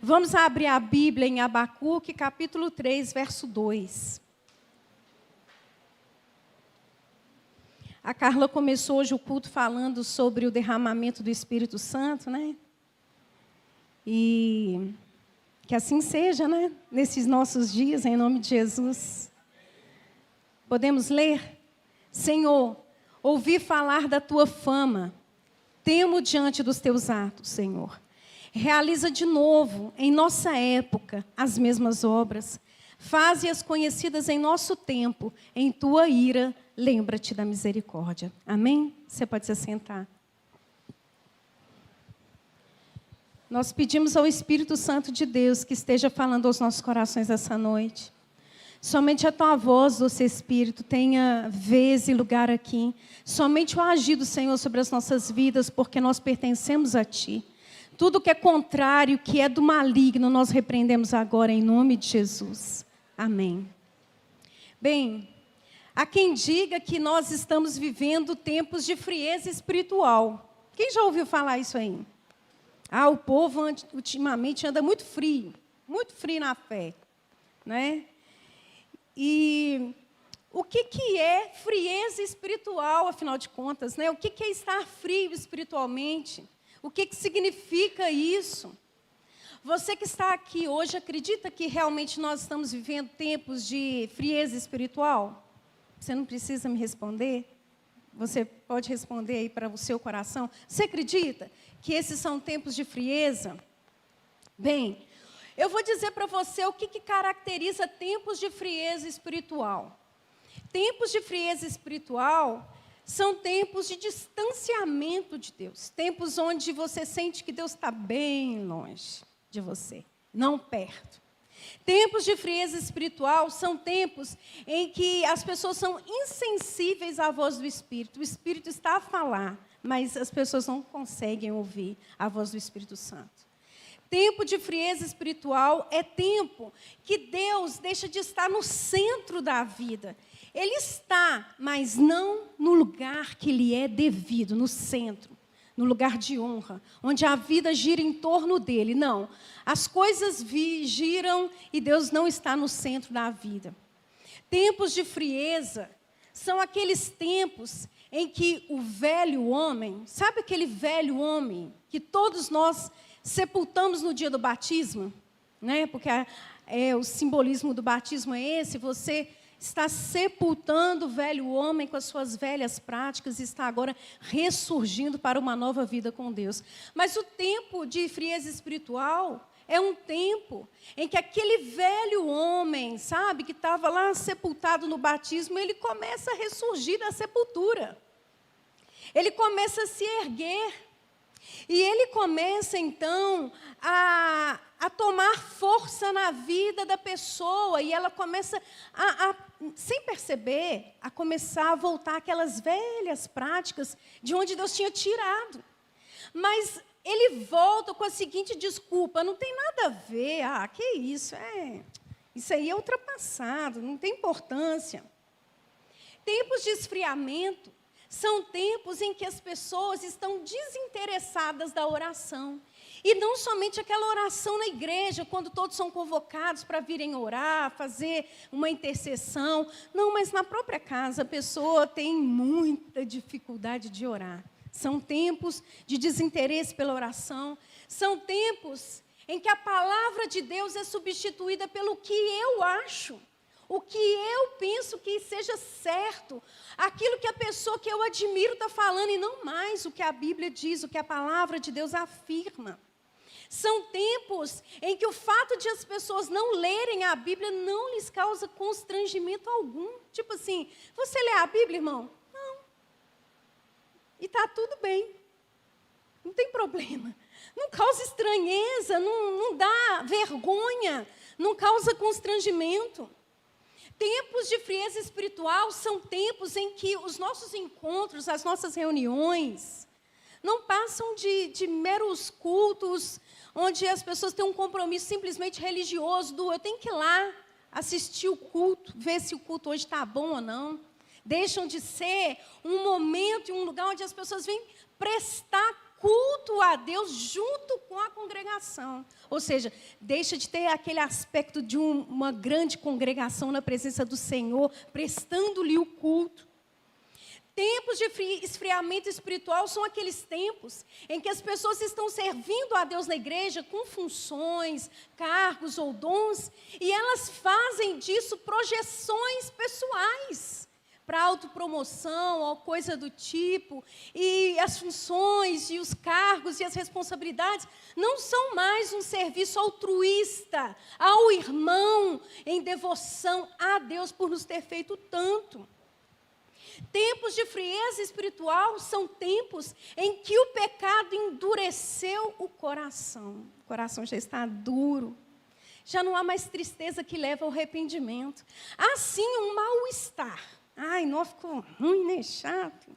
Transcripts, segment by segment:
Vamos abrir a Bíblia em Abacuque, capítulo 3, verso 2. A Carla começou hoje o culto falando sobre o derramamento do Espírito Santo, né? E que assim seja, né? Nesses nossos dias, em nome de Jesus. Podemos ler? Senhor, ouvi falar da tua fama, temo diante dos teus atos, Senhor. Realiza de novo, em nossa época, as mesmas obras. Faze-as conhecidas em nosso tempo. Em tua ira, lembra-te da misericórdia. Amém? Você pode se assentar. Nós pedimos ao Espírito Santo de Deus que esteja falando aos nossos corações essa noite. Somente a tua voz, doce Espírito, tenha vez e lugar aqui. Somente o agir do Senhor sobre as nossas vidas, porque nós pertencemos a ti. Tudo que é contrário, que é do maligno, nós repreendemos agora em nome de Jesus. Amém. Bem, há quem diga que nós estamos vivendo tempos de frieza espiritual. Quem já ouviu falar isso aí? O povo ultimamente anda muito frio na fé, né? E o que é frieza espiritual, afinal de contas, né? O que é estar frio espiritualmente? O que significa isso? Você que está aqui hoje, acredita que realmente nós estamos vivendo tempos de frieza espiritual? Você não precisa me responder. Você pode responder aí para o seu coração. Você acredita que esses são tempos de frieza? Bem, eu vou dizer para você o que caracteriza tempos de frieza espiritual. Tempos de frieza espiritual são tempos de distanciamento de Deus. Tempos onde você sente que Deus está bem longe de você, não perto. Tempos de frieza espiritual são tempos em que as pessoas são insensíveis à voz do Espírito. O Espírito está a falar, mas as pessoas não conseguem ouvir a voz do Espírito Santo. Tempo de frieza espiritual é tempo que Deus deixa de estar no centro da vida. Ele está, mas não no lugar que lhe é devido, no centro, no lugar de honra, onde a vida gira em torno dele. Não, as coisas giram e Deus não está no centro da vida. Tempos de frieza são aqueles tempos em que o velho homem, sabe aquele velho homem que todos nós sepultamos no dia do batismo, né? Porque o simbolismo do batismo é esse, você está sepultando o velho homem com as suas velhas práticas e está agora ressurgindo para uma nova vida com Deus. Mas o tempo de frieza espiritual é um tempo em que aquele velho homem, sabe, que estava lá sepultado no batismo, ele começa a ressurgir da sepultura. Ele começa a se erguer. E ele começa, então, a tomar força na vida da pessoa. E ela começa, sem perceber, a começar a voltar àquelas velhas práticas de onde Deus tinha tirado. Mas ele volta com a seguinte desculpa: não tem nada a ver, que isso? Isso aí é ultrapassado, não tem importância. Tempos de esfriamento são tempos em que as pessoas estão desinteressadas da oração. E não somente aquela oração na igreja, quando todos são convocados para virem orar, fazer uma intercessão. Não, mas na própria casa a pessoa tem muita dificuldade de orar. São tempos de desinteresse pela oração. São tempos em que a palavra de Deus é substituída pelo que eu acho. O que eu penso que seja certo, aquilo que a pessoa que eu admiro está falando, e não mais o que a Bíblia diz, o que a palavra de Deus afirma. São tempos em que o fato de as pessoas não lerem a Bíblia não lhes causa constrangimento algum. Tipo assim, você lê a Bíblia, irmão? Não. E está tudo bem. Não tem problema. Não causa estranheza, não dá vergonha, não causa constrangimento. Tempos de frieza espiritual são tempos em que os nossos encontros, as nossas reuniões, não passam de meros cultos, onde as pessoas têm um compromisso simplesmente religioso, eu tenho que ir lá assistir o culto, ver se o culto hoje está bom ou não. Deixam de ser um momento e um lugar onde as pessoas vêm prestar culto a Deus junto com a congregação. Ou seja, deixa de ter aquele aspecto de uma grande congregação na presença do Senhor, prestando-lhe o culto. Tempos de esfriamento espiritual são aqueles tempos em que as pessoas estão servindo a Deus na igreja com funções, cargos ou dons, e elas fazem disso projeções pessoais para autopromoção ou coisa do tipo, e as funções e os cargos e as responsabilidades não são mais um serviço altruísta ao irmão em devoção a Deus por nos ter feito tanto. Tempos de frieza espiritual são tempos em que o pecado endureceu o coração. O coração já está duro. Já não há mais tristeza que leva ao arrependimento. Há sim um mal-estar. Ai, não, ficou ruim, né? Chato.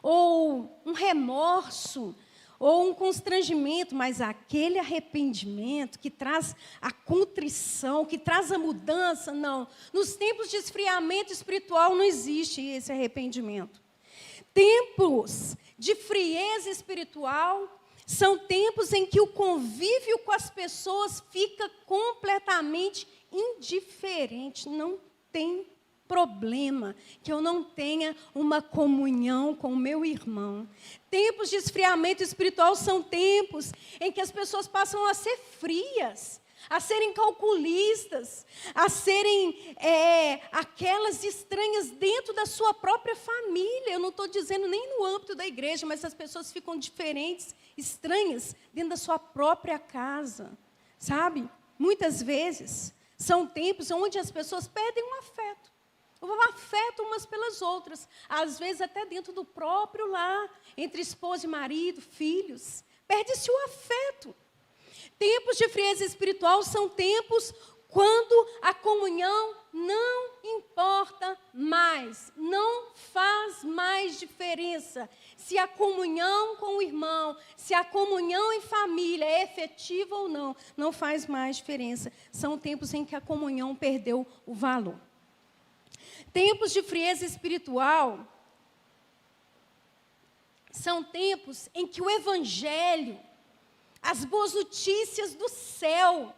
Ou um remorso, ou um constrangimento, mas aquele arrependimento que traz a contrição, que traz a mudança, não. Nos tempos de esfriamento espiritual não existe esse arrependimento. Tempos de frieza espiritual são tempos em que o convívio com as pessoas fica completamente indiferente. Não tem problema que eu não tenha uma comunhão com o meu irmão. Tempos de esfriamento espiritual são tempos em que as pessoas passam a ser frias, a serem calculistas, a serem aquelas estranhas dentro da sua própria família. Eu não estou dizendo nem no âmbito da igreja, mas as pessoas ficam diferentes, estranhas, dentro da sua própria casa, sabe? Muitas vezes são tempos onde as pessoas perdem um afeto. O afeto umas pelas outras, às vezes até dentro do próprio lar, entre esposa e marido, filhos. Perde-se o afeto. Tempos de frieza espiritual são tempos quando a comunhão não importa mais, não faz mais diferença. Se a comunhão com o irmão, se a comunhão em família é efetiva ou não, não faz mais diferença. São tempos em que a comunhão perdeu o valor. Tempos de frieza espiritual são tempos em que o evangelho, as boas notícias do céu,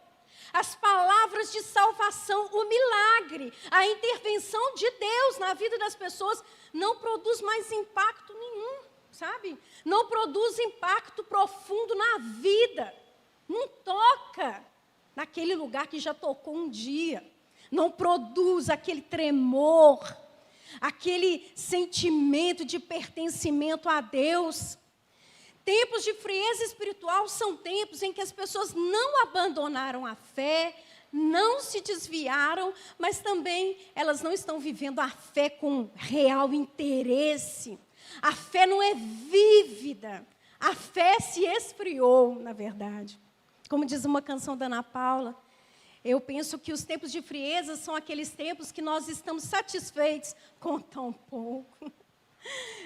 as palavras de salvação, o milagre, a intervenção de Deus na vida das pessoas não produz mais impacto nenhum, sabe? Não produz impacto profundo na vida, não toca naquele lugar que já tocou um dia. Não produz aquele tremor, aquele sentimento de pertencimento a Deus. Tempos de frieza espiritual são tempos em que as pessoas não abandonaram a fé, não se desviaram, mas também elas não estão vivendo a fé com real interesse. A fé não é vívida, a fé se esfriou, na verdade. Como diz uma canção da Ana Paula, eu penso que os tempos de frieza são aqueles tempos que nós estamos satisfeitos com tão pouco.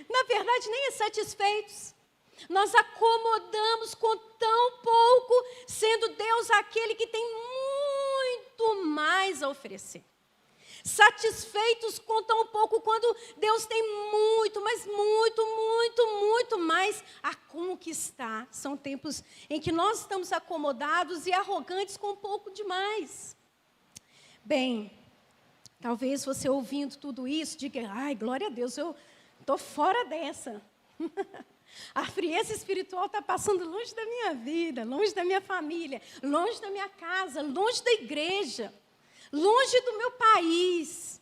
Na verdade, nem é satisfeitos. Nós acomodamos com tão pouco, sendo Deus aquele que tem muito mais a oferecer. Satisfeitos com tão pouco, quando Deus tem muito, mas muito mais a conquistar. São tempos em que nós estamos acomodados e arrogantes com pouco demais. Bem, talvez você ouvindo tudo isso, diga, ai, glória a Deus, eu estou fora dessa. A frieza espiritual está passando longe da minha vida, longe da minha família, longe da minha casa, longe da igreja. Longe do meu país.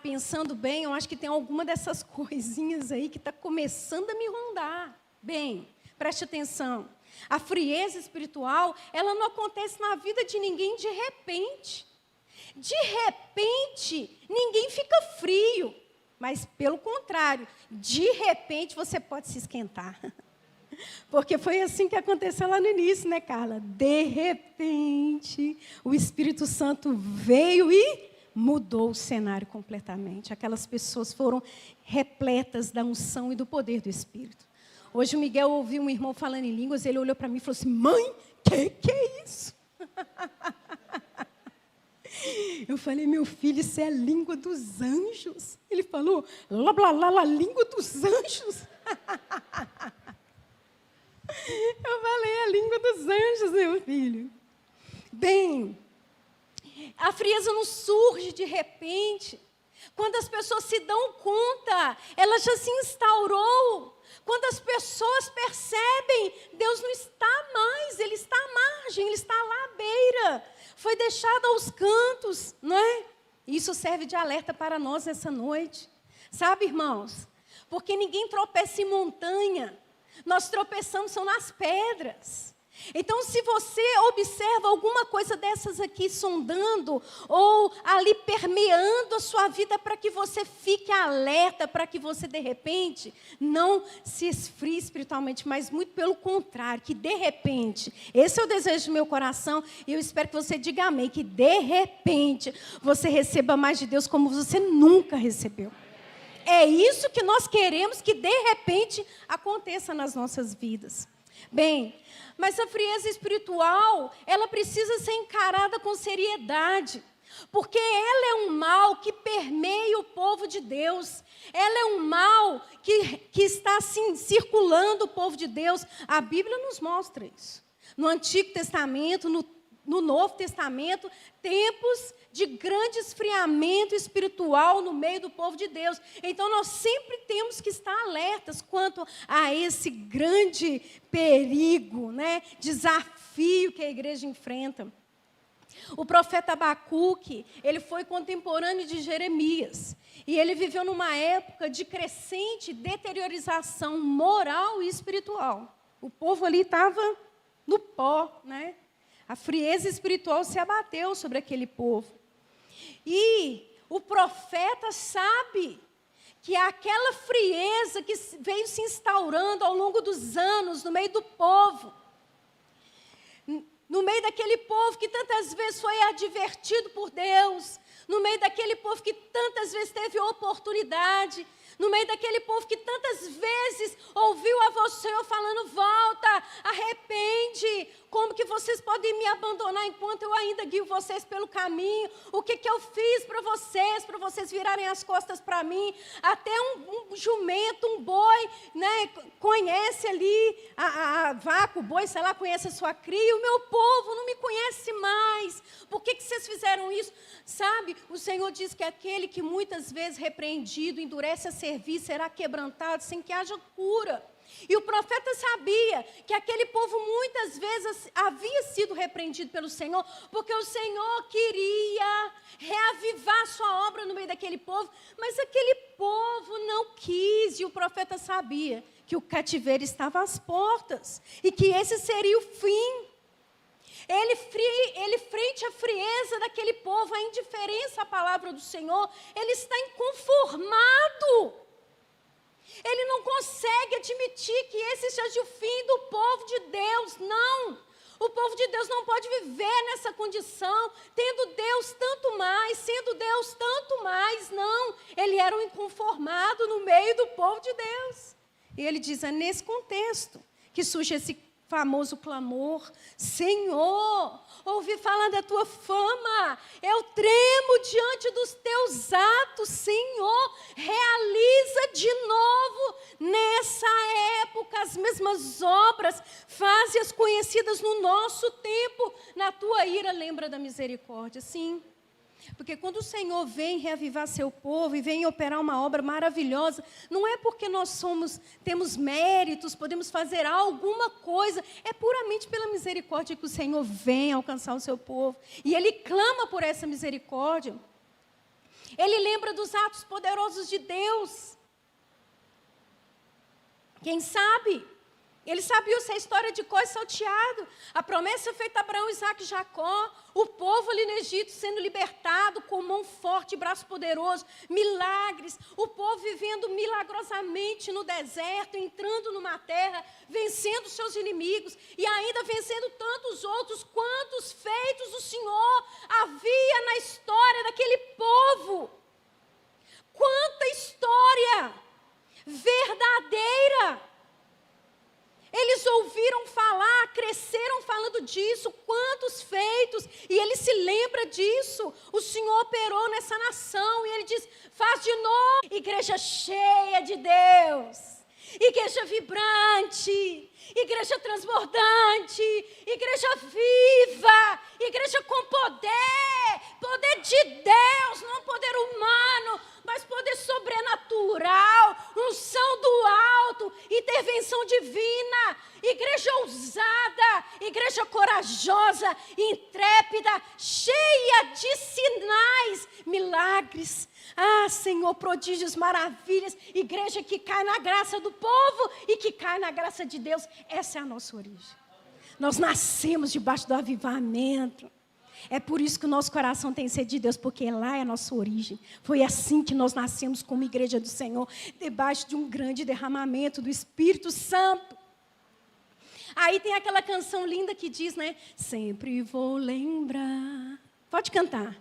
Pensando bem, eu acho que tem alguma dessas coisinhas aí que está começando a me rondar. Bem, preste atenção. A frieza espiritual, ela não acontece na vida de ninguém de repente. De repente, ninguém fica frio. Mas, pelo contrário, de repente você pode se esquentar. Porque foi assim que aconteceu lá no início, né, Carla? De repente, o Espírito Santo veio e mudou o cenário completamente. Aquelas pessoas foram repletas da unção e do poder do Espírito. Hoje o Miguel ouviu um irmão falando em línguas, ele olhou para mim e falou assim, mãe, que é isso? Eu falei, meu filho, isso é a língua dos anjos. Ele falou, lá, língua dos anjos. Eu falei a língua dos anjos, meu filho. Bem, a frieza não surge de repente. Quando as pessoas se dão conta, ela já se instaurou. Quando as pessoas percebem, Deus não está mais, Ele está à margem, Ele está lá à beira. Foi deixado aos cantos, não é? Isso serve de alerta para nós essa noite. Sabe, irmãos? Porque ninguém tropeça em montanha. Nós tropeçamos são nas pedras. Então, se você observa alguma coisa dessas aqui sondando ou ali permeando a sua vida para que você fique alerta, para que você, de repente, não se esfrie espiritualmente, mas muito pelo contrário, que de repente, esse é o desejo do meu coração e eu espero que você diga amém, que de repente você receba mais de Deus como você nunca recebeu. É isso que nós queremos que de repente aconteça nas nossas vidas. Bem, mas a frieza espiritual, ela precisa ser encarada com seriedade, porque ela é um mal que permeia o povo de Deus, ela é um mal que está assim, circulando o povo de Deus. A Bíblia nos mostra isso. No Antigo Testamento, no Novo Testamento, tempos de grande esfriamento espiritual no meio do povo de Deus. Então, nós sempre temos que estar alertas quanto a esse grande perigo, né, desafio que a igreja enfrenta. O profeta Abacuque, ele foi contemporâneo de Jeremias. E ele viveu numa época de crescente deteriorização moral e espiritual. O povo ali estava no pó, né? A frieza espiritual se abateu sobre aquele povo. E o profeta sabe que aquela frieza que veio se instaurando ao longo dos anos no meio do povo, no meio daquele povo que tantas vezes foi advertido por Deus, no meio daquele povo que tantas vezes teve oportunidade, no meio daquele povo que tantas vezes ouviu a voz do Senhor falando, volta, arrepende, como que vocês podem me abandonar enquanto eu ainda guio vocês pelo caminho? O que eu fiz para vocês virarem as costas para mim? Até um jumento, um boi, né, conhece ali a vaca, o boi, sei lá, conhece a sua cria, o meu povo não me conhece mais. Por que vocês fizeram isso? Sabe, o Senhor diz que aquele que muitas vezes repreendido, endurece a servir, será quebrantado sem que haja cura. E o profeta sabia que aquele povo muitas vezes havia sido repreendido pelo Senhor, porque o Senhor queria reavivar sua obra no meio daquele povo, mas aquele povo não quis, e o profeta sabia que o cativeiro estava às portas, e que esse seria o fim. Ele frente à frieza daquele povo, a indiferença à palavra do Senhor, ele está inconformado. Ele não consegue admitir que esse seja o fim do povo de Deus, não. O povo de Deus não pode viver nessa condição, tendo Deus tanto mais, sendo Deus tanto mais, não. Ele era um inconformado no meio do povo de Deus. E ele diz, é nesse contexto que surge esse famoso clamor, Senhor, ouvi falar da tua fama, eu tremo diante dos teus atos, Senhor, realiza de novo nessa época as mesmas obras, faze-as conhecidas no nosso tempo, na tua ira lembra da misericórdia, sim. Porque quando o Senhor vem reavivar seu povo e vem operar uma obra maravilhosa, não é porque nós temos méritos, podemos fazer alguma coisa, é puramente pela misericórdia que o Senhor vem alcançar o seu povo. E Ele clama por essa misericórdia. Ele lembra dos atos poderosos de Deus. Quem sabe? Ele sabia essa história de Có e salteado, a promessa feita a Abraão, Isaac e Jacó, o povo ali no Egito sendo libertado com mão forte e braço poderoso, milagres, o povo vivendo milagrosamente no deserto, entrando numa terra, vencendo seus inimigos e ainda vencendo tantos outros, quantos feitos o Senhor havia na história daquele povo. Quanta história verdadeira! Eles ouviram falar, cresceram falando disso, quantos feitos, e ele se lembra disso. O Senhor operou nessa nação, e ele diz, faz de novo, igreja cheia de Deus. igreja vibrante, igreja transbordante, igreja viva, igreja com poder, poder de Deus, não poder humano, mas poder sobrenatural, unção do alto, intervenção divina, igreja ousada, igreja corajosa, intrépida, cheia de sinais, milagres. Ah, Senhor, prodígios, maravilhas, igreja que cai na graça do povo e que cai na graça de Deus. Essa é a nossa origem. Nós nascemos debaixo do avivamento. É por isso que o nosso coração tem sede de Deus, porque lá é a nossa origem. Foi assim que nós nascemos como igreja do Senhor, debaixo de um grande derramamento do Espírito Santo. Aí tem aquela canção linda que diz, né? Sempre vou lembrar. Pode cantar.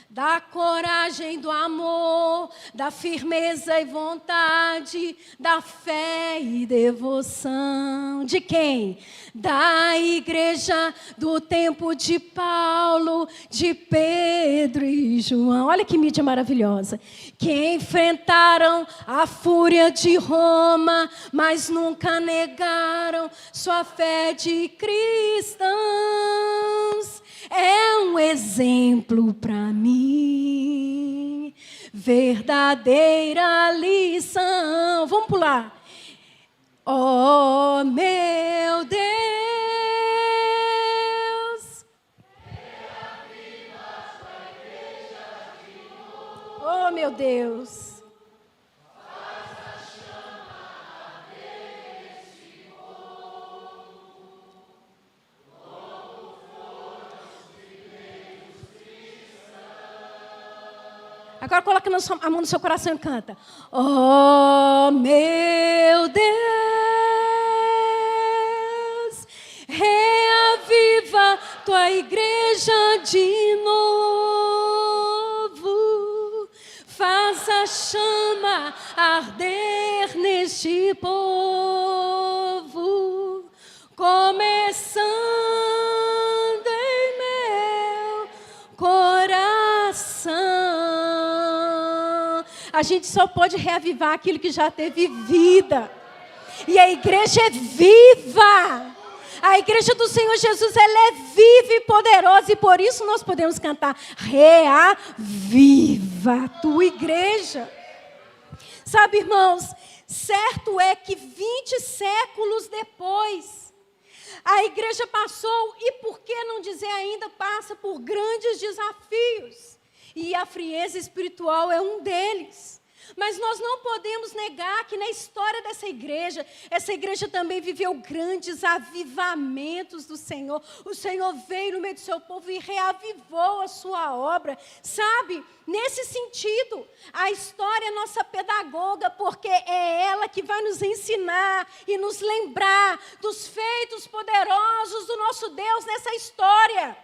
Da coragem, do amor, da firmeza e vontade, da fé e devoção. De quem? Da igreja do tempo de Paulo, de Pedro e João. Olha que mídia maravilhosa. Que enfrentaram a fúria de Roma, mas nunca negaram sua fé de cristãos. É um exemplo para mim, verdadeira lição. Vamos pular. Oh, meu Deus. Oh, meu Deus. Agora coloca a mão no seu coração e canta. Oh, meu Deus, reaviva tua igreja de novo. Faz a chama arder neste povo, começando em meu coração. A gente só pode reavivar aquilo que já teve vida. E a igreja é viva. A igreja do Senhor Jesus, ela é viva e poderosa. E por isso nós podemos cantar, reaviva a tua igreja. Sabe, irmãos, certo é que 20 séculos depois, a igreja passou, e por que não dizer ainda, passa por grandes desafios. E a frieza espiritual é um deles. Mas nós não podemos negar que na história dessa igreja, essa igreja também viveu grandes avivamentos do Senhor. O Senhor veio no meio do seu povo e reavivou a sua obra. Sabe, nesse sentido, a história é nossa pedagoga, porque é ela que vai nos ensinar e nos lembrar dos feitos poderosos do nosso Deus nessa história.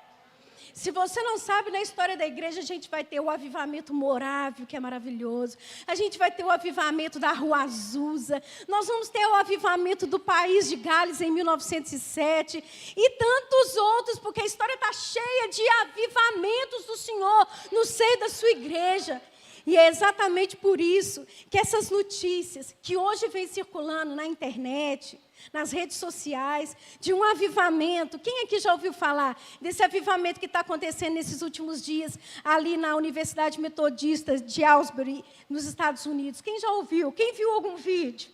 Se você não sabe, na história da igreja, a gente vai ter o avivamento Morávio, que é maravilhoso. A gente vai ter o avivamento da Rua Azusa. Nós vamos ter o avivamento do país de Gales em 1907. E tantos outros, porque a história está cheia de avivamentos do Senhor no seio da sua igreja. E é exatamente por isso que essas notícias que hoje vêm circulando na internet, nas redes sociais, de um avivamento. Quem aqui já ouviu falar desse avivamento que está acontecendo nesses últimos dias, ali na Universidade Metodista de Aylesbury, nos Estados Unidos? Quem já ouviu? Quem viu algum vídeo?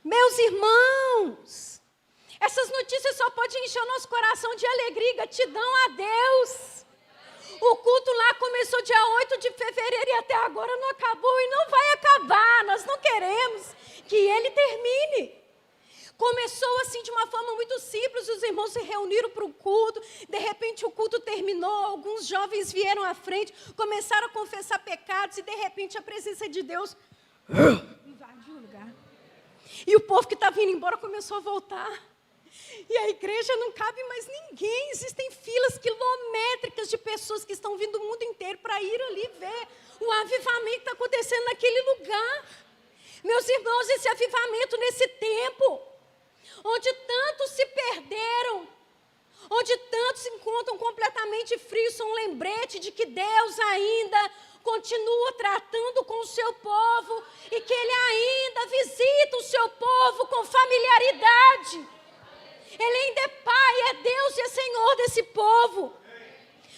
Meus irmãos, essas notícias só podem encher o nosso coração de alegria e gratidão a Deus. O culto lá começou dia 8 de fevereiro e até agora não acabou e não vai acabar. Nós não queremos que ele termine. Começou assim de uma forma muito simples, os irmãos se reuniram para o culto, de repente o culto terminou, alguns jovens vieram à frente, começaram a confessar pecados e de repente a presença de Deus invadiu o lugar. E o povo que estava indo embora começou a voltar. E a igreja não cabe mais ninguém, existem filas quilométricas de pessoas que estão vindo do mundo inteiro para ir ali ver o avivamento que está acontecendo naquele lugar. Meus irmãos, esse avivamento nesse tempo, onde tantos se perderam, onde tantos se encontram completamente frios, são um lembrete de que Deus ainda continua tratando com o seu povo e que Ele ainda visita o seu povo povo com familiaridade. Ele ainda é Pai, é Deus e é Senhor desse povo.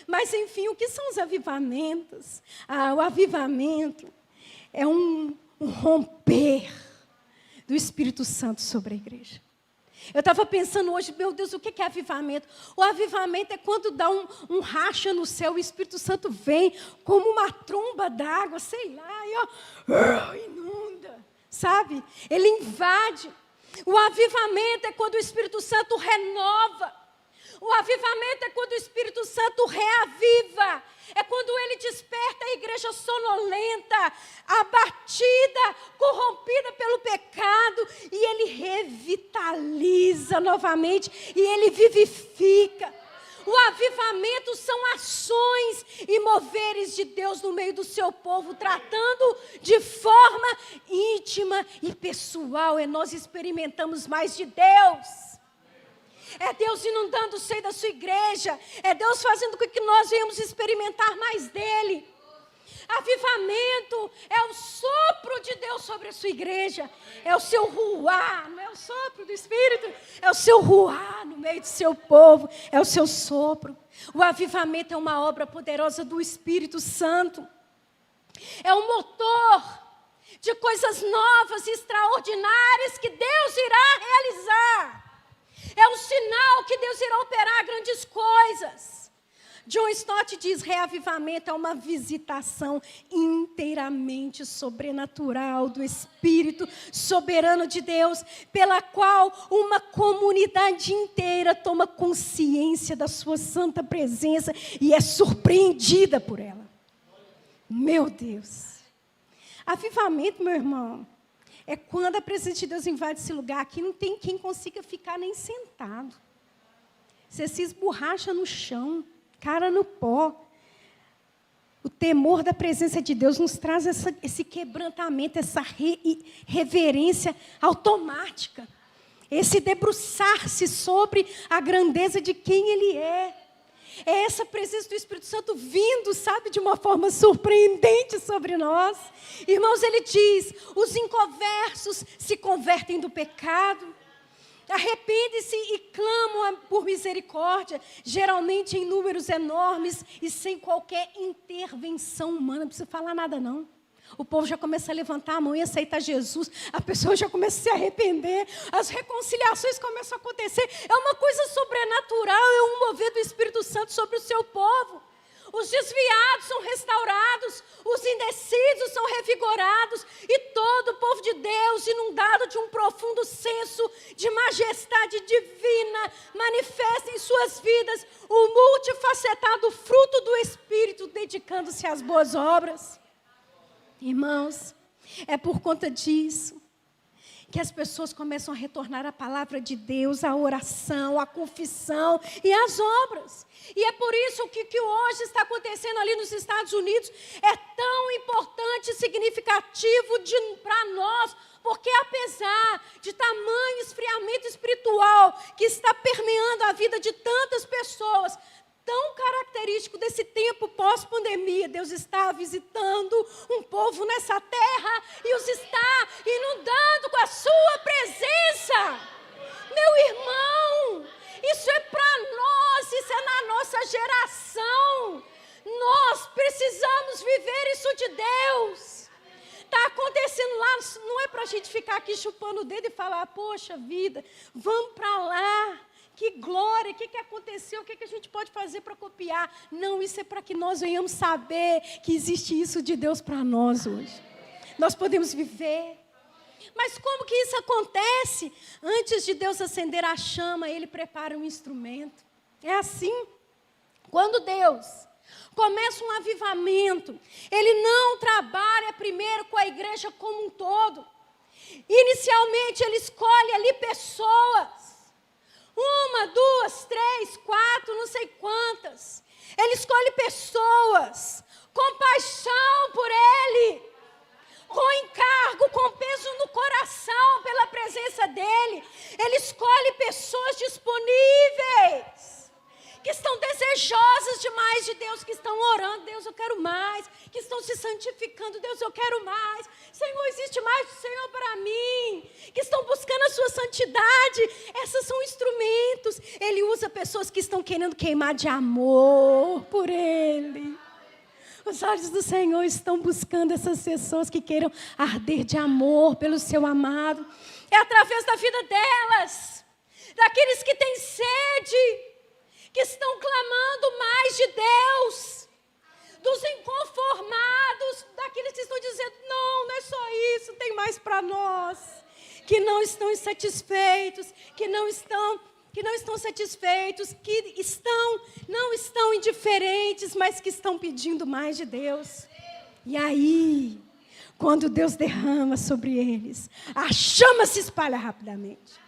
Mas, enfim, o que são os avivamentos? O avivamento é um romper do Espírito Santo sobre a igreja. Eu estava pensando hoje, meu Deus, o que é avivamento? O avivamento é quando dá um racha no céu, o Espírito Santo vem como uma tromba d'água, sei lá, e inunda, sabe? Ele invade. O avivamento é quando o Espírito Santo renova. O avivamento é quando o Espírito Santo reaviva. É quando ele desperta a igreja sonolenta, abatida, corrompida pelo pecado. E ele revitaliza novamente. E ele vivifica. O avivamento são ações e moveres de Deus no meio do seu povo, tratando de forma íntima e pessoal. E nós experimentamos mais de Deus. É Deus inundando o seio da sua igreja. É Deus fazendo com que nós venhamos experimentar mais dele. Avivamento é o sopro de Deus sobre a sua igreja. É o seu ruá, não é o sopro do Espírito. É o seu ruá no meio do seu povo. É o seu sopro. O avivamento é uma obra poderosa do Espírito Santo. É um motor de coisas novas e extraordinárias que Deus irá realizar. É um sinal que Deus irá operar grandes coisas. John Stott diz: reavivamento é uma visitação inteiramente sobrenatural do Espírito soberano de Deus, pela qual uma comunidade inteira toma consciência da sua santa presença e é surpreendida por ela. Meu Deus! Avivamento, meu irmão, é quando a presença de Deus invade esse lugar. Aqui não tem quem consiga ficar nem sentado. Você se esborracha no chão, cara no pó. O temor da presença de Deus nos traz esse quebrantamento, essa reverência automática. Esse debruçar-se sobre a grandeza de quem Ele é. É essa presença do Espírito Santo vindo, sabe, de uma forma surpreendente sobre nós. Irmãos, ele diz: os inconversos se convertem do pecado, arrependem-se e clamam por misericórdia, geralmente em números enormes e sem qualquer intervenção humana. Não precisa falar nada, não. O povo já começa a levantar a mão e aceitar Jesus. A pessoa já começa a se arrepender. As reconciliações começam a acontecer. É uma coisa sobrenatural. É um mover do Espírito Santo sobre o seu povo. Os desviados são restaurados. Os indecisos são revigorados. E todo o povo de Deus, inundado de um profundo senso de majestade divina, manifesta em suas vidas o multifacetado fruto do Espírito, dedicando-se às boas obras. Irmãos, é por conta disso que as pessoas começam a retornar à palavra de Deus, à oração, à confissão e às obras. E é por isso que o que hoje está acontecendo ali nos Estados Unidos é tão importante e significativo para nós, porque apesar de tamanho esfriamento espiritual que está permeando a vida de tantas pessoas, tão característico desse tempo pós-pandemia, Deus está visitando um povo nessa terra e os está inundando com a sua presença. Meu irmão, isso é para nós, isso é na nossa geração. Nós precisamos viver isso de Deus. Está acontecendo lá, não é para a gente ficar aqui chupando o dedo e falar: poxa vida, vamos para lá. Que glória, o que aconteceu, o que a gente pode fazer para copiar? Não, isso é para que nós venhamos saber que existe isso de Deus para nós hoje. Nós podemos viver. Mas como que isso acontece? Antes de Deus acender a chama, Ele prepara um instrumento. É assim. Quando Deus começa um avivamento, Ele não trabalha primeiro com a igreja como um todo. Inicialmente, Ele escolhe ali pessoas. 1, 2, 3, 4, não sei quantas. Ele escolhe pessoas com paixão por Ele, com encargo, com peso no coração pela presença dEle. Ele escolhe pessoas disponíveis, que estão desejosas demais de Deus, que estão orando: Deus, eu quero mais, que estão se santificando: Deus, eu quero mais, Senhor, existe mais do Senhor para mim, que estão buscando a sua santidade. Essas são instrumentos. Ele usa pessoas que estão querendo queimar de amor por Ele. Os olhos do Senhor estão buscando essas pessoas que queiram arder de amor pelo seu amado. É através da vida delas, daqueles que têm sede, que estão clamando mais de Deus, dos inconformados, daqueles que estão dizendo, não é só isso, tem mais para nós, que não estão insatisfeitos, que não estão satisfeitos, que não estão indiferentes, mas que estão pedindo mais de Deus. E aí, quando Deus derrama sobre eles, a chama se espalha rapidamente.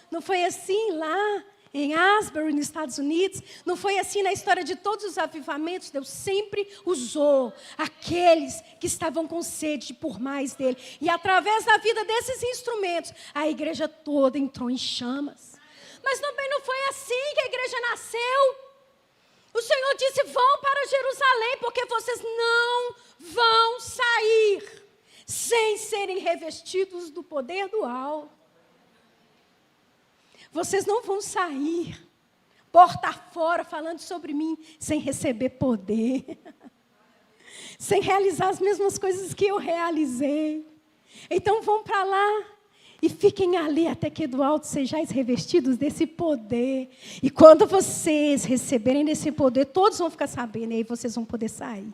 Não foi assim lá em Asbury, nos Estados Unidos? Não foi assim na história de todos os avivamentos? Deus sempre usou aqueles que estavam com sede por mais dele. E através da vida desses instrumentos, a igreja toda entrou em chamas. Mas também não foi assim que a igreja nasceu. O Senhor disse, vão para Jerusalém, porque vocês não vão sair sem serem revestidos do poder do alto. Vocês não vão sair, porta fora, falando sobre mim, sem receber poder. Sem realizar as mesmas coisas que eu realizei. Então vão para lá e fiquem ali até que do alto sejais revestidos desse poder. E quando vocês receberem desse poder, todos vão ficar sabendo, e aí vocês vão poder sair.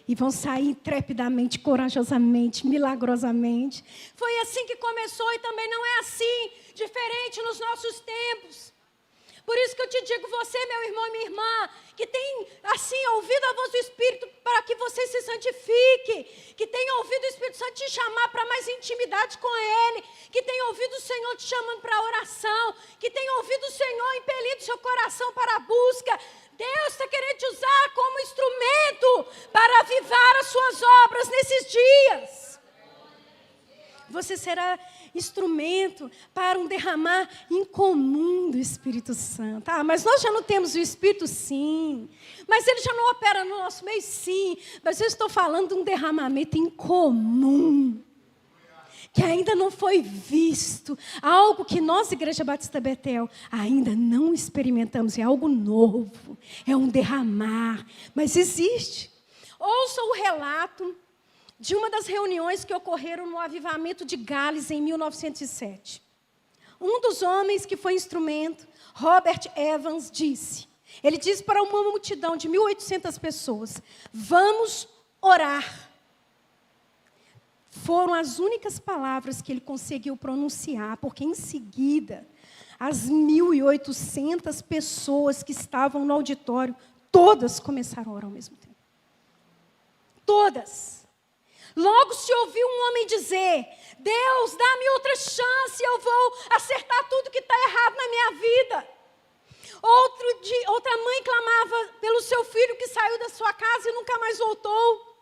E vão sair intrepidamente, corajosamente, milagrosamente. Foi assim que começou e também não é assim, diferente nos nossos tempos. Por isso que eu te digo, você, meu irmão e minha irmã, que tem, assim, ouvido a voz do Espírito para que você se santifique, que tem ouvido o Espírito Santo te chamar para mais intimidade com Ele, que tem ouvido o Senhor te chamando para a oração, que tem ouvido o Senhor impelindo seu coração para a busca. Deus está querendo te usar como instrumento para avivar as suas obras nesses dias. Você será instrumento para um derramar incomum do Espírito Santo. Ah, mas nós já não temos o Espírito, sim. Mas ele já não opera no nosso meio, sim. Mas eu estou falando de um derramamento incomum, que ainda não foi visto. Algo que nós, Igreja Batista Betel, ainda não experimentamos. É algo novo. É um derramar. Mas existe. Ouça o relato de uma das reuniões que ocorreram no avivamento de Gales em 1907. Um dos homens que foi instrumento, Robert Evans, ele disse para uma multidão de 1.800 pessoas, vamos orar. Foram as únicas palavras que ele conseguiu pronunciar, porque em seguida, as 1.800 pessoas que estavam no auditório, todas começaram a orar ao mesmo tempo. Todas. Logo se ouviu um homem dizer, Deus, dá-me outra chance, eu vou acertar tudo que está errado na minha vida. Outra mãe clamava pelo seu filho que saiu da sua casa e nunca mais voltou.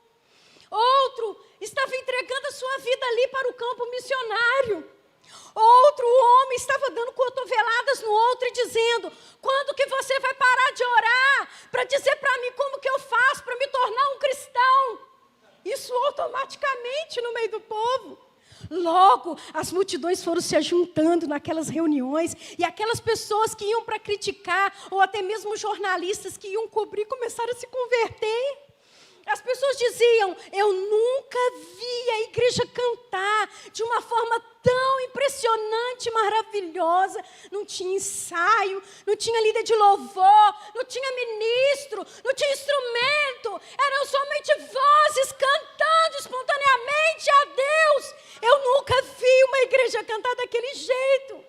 Outro estava entregando a sua vida ali para o campo missionário. Outro homem estava dando cotoveladas no outro e dizendo, quando que você vai parar de orar para dizer para mim como que eu faço para me tornar um cristão? Isso automaticamente no meio do povo. Logo, as multidões foram se ajuntando naquelas reuniões e aquelas pessoas que iam para criticar, ou até mesmo jornalistas que iam cobrir, começaram a se converter. As pessoas diziam, eu nunca vi a igreja cantar de uma forma tão impressionante, maravilhosa. Não tinha ensaio, não tinha líder de louvor, não tinha ministro, não tinha instrumento. Eram somente vozes cantando espontaneamente a Deus. Eu nunca vi uma igreja cantar daquele jeito.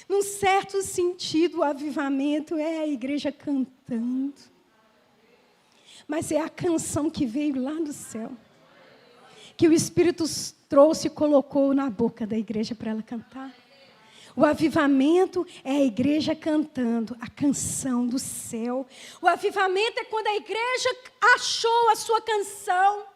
Num certo sentido, o avivamento é a igreja cantando. Mas é a canção que veio lá do céu, que o Espírito trouxe e colocou na boca da igreja para ela cantar. O avivamento é a igreja cantando a canção do céu. O avivamento é quando a igreja achou a sua canção.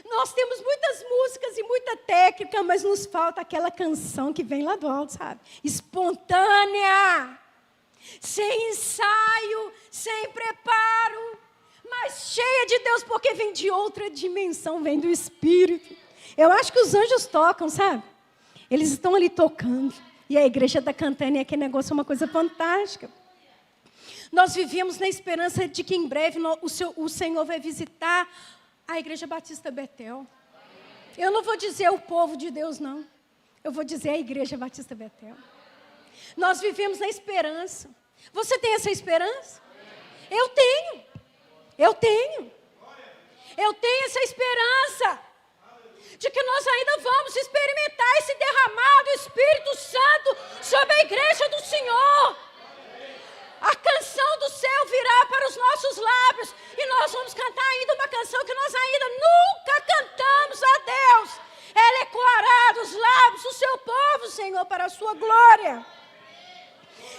Nós temos muitas músicas e muita técnica, mas nos falta aquela canção que vem lá do alto, sabe? Espontânea, sem ensaio, sem preparo, mas cheia de Deus, porque vem de outra dimensão, vem do Espírito. Eu acho que os anjos tocam, sabe? Eles estão ali tocando. E a igreja está cantando, e aquele negócio é uma coisa fantástica. Nós vivemos na esperança de que em breve o Senhor vai visitar a Igreja Batista Betel. Eu não vou dizer o povo de Deus, não. Eu vou dizer a Igreja Batista Betel. Nós vivemos na esperança. Você tem essa esperança? Eu tenho. Eu tenho. Eu tenho essa esperança de que nós ainda vamos experimentar esse derramar do Espírito Santo sobre a igreja do Senhor. A canção do céu virá para os nossos lábios e nós vamos cantar ainda uma canção que nós ainda nunca cantamos a Deus. Ela ecoará dos lábios do seu povo, Senhor, para a sua glória.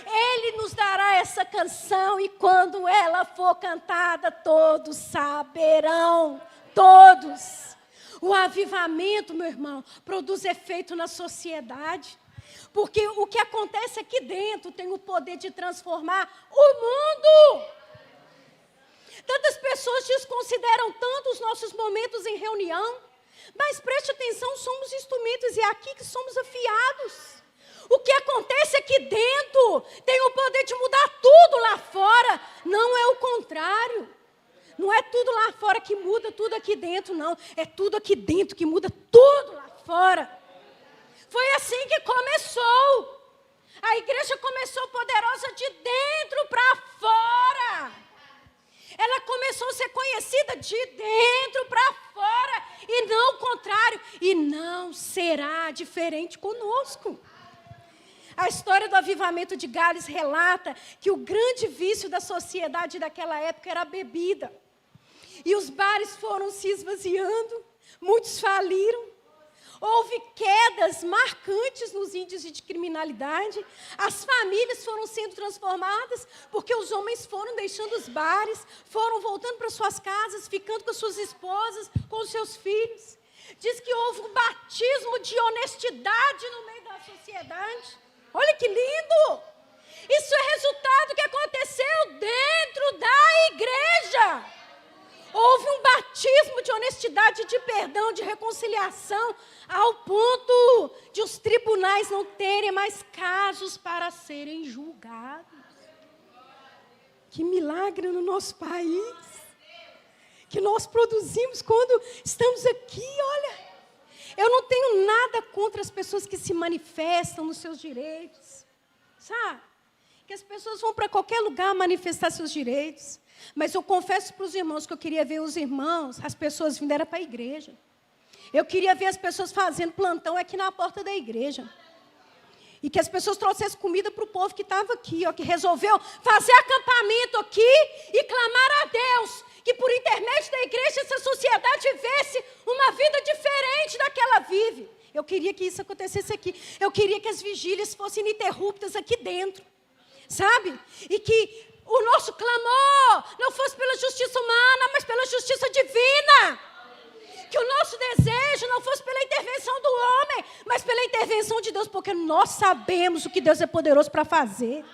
Ele nos dará essa canção e quando ela for cantada, todos saberão, todos. O avivamento, meu irmão, produz efeito na sociedade. Porque o que acontece aqui dentro tem o poder de transformar o mundo. Tantas pessoas desconsideram tanto os nossos momentos em reunião. Mas preste atenção, somos instrumentos e é aqui que somos afiados. O que acontece aqui dentro tem o poder de mudar tudo lá fora. Não é o contrário. Não é tudo lá fora que muda tudo aqui dentro, não. É tudo aqui dentro que muda tudo lá fora. Foi assim que começou. A igreja começou poderosa de dentro para fora. Ela começou a ser conhecida de dentro para fora. E não o contrário. E não será diferente conosco. A história do avivamento de Gales relata que o grande vício da sociedade daquela época era a bebida. E os bares foram se esvaziando, muitos faliram. Houve quedas marcantes nos índices de criminalidade. As famílias foram sendo transformadas porque os homens foram deixando os bares, foram voltando para suas casas, ficando com as suas esposas, com os seus filhos. Diz que houve um batismo de honestidade no meio da sociedade. Olha que lindo! Isso é resultado que aconteceu dentro da igreja. Houve um batismo de honestidade, de perdão, de reconciliação, ao ponto de os tribunais não terem mais casos para serem julgados. Que milagre no nosso país, que nós produzimos quando estamos aqui, olha. Eu não tenho nada contra as pessoas que se manifestam nos seus direitos, sabe? Que as pessoas vão para qualquer lugar manifestar seus direitos. Mas eu confesso para os irmãos que eu queria ver os irmãos, as pessoas vindo era para a igreja. Eu queria ver as pessoas fazendo plantão aqui na porta da igreja. E que as pessoas trouxessem comida para o povo que estava aqui, ó, que resolveu fazer acampamento aqui e clamar a Deus. Que por intermédio da igreja essa sociedade vivesse uma vida diferente da que ela vive. Eu queria que isso acontecesse aqui. Eu queria que as vigílias fossem ininterruptas aqui dentro. Sabe? E que o nosso clamor não fosse pela justiça humana, mas pela justiça divina. Que o nosso desejo não fosse pela intervenção do homem, mas pela intervenção de Deus, porque nós sabemos o que Deus é poderoso para fazer.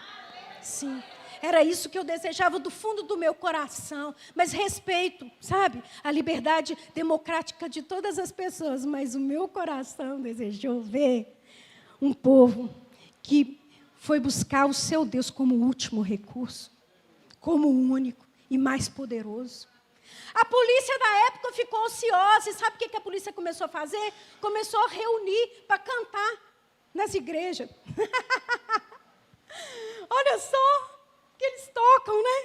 Sim, era isso que eu desejava do fundo do meu coração. Mas respeito, sabe, a liberdade democrática de todas as pessoas. Mas o meu coração desejou ver um povo que foi buscar o seu Deus como último recurso, como o único e mais poderoso. A polícia da época ficou ociosa. E sabe o que a polícia começou a fazer? Começou a reunir para cantar nas igrejas. Olha só que eles tocam, né?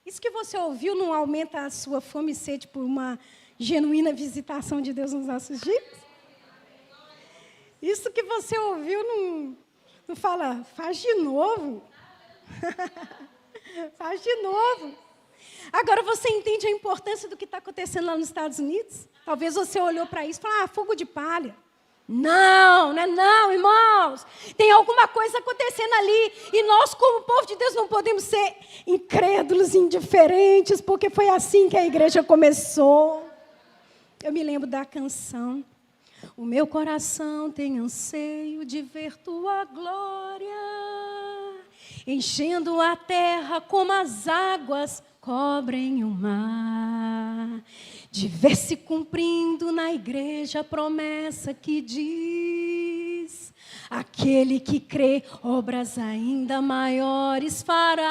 Isso que você ouviu não aumenta a sua fome e sede por uma genuína visitação de Deus nos nossos dias? Isso que você ouviu não fala, faz de novo. Faz de novo. Agora você entende a importância do que está acontecendo lá nos Estados Unidos? Talvez você olhou para isso e falou, fogo de palha. Não, não é não, irmãos. Tem alguma coisa acontecendo ali. E nós, como povo de Deus, não podemos ser incrédulos, indiferentes, porque foi assim que a igreja começou. Eu me lembro da canção. O meu coração tem anseio de ver tua glória, enchendo a terra como as águas cobrem o mar. de ver se cumprindo na igreja a promessa que diz: aquele que crê, obras ainda maiores fará.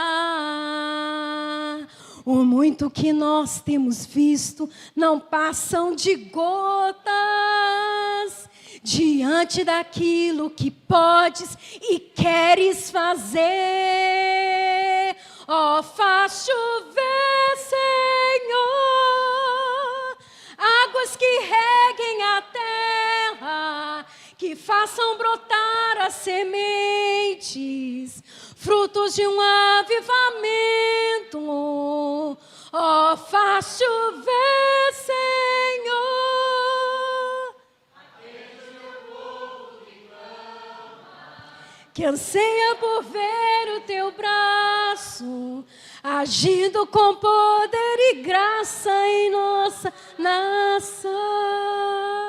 O muito que nós temos visto não passam de gotas diante daquilo que podes e queres fazer. Ó, faz chover, Senhor, águas que reguem a terra, que façam brotar as sementes, frutos de um avivamento. Ó, faz chover, Senhor. Que anseia por ver o teu braço, agindo com poder e graça em nossa nação.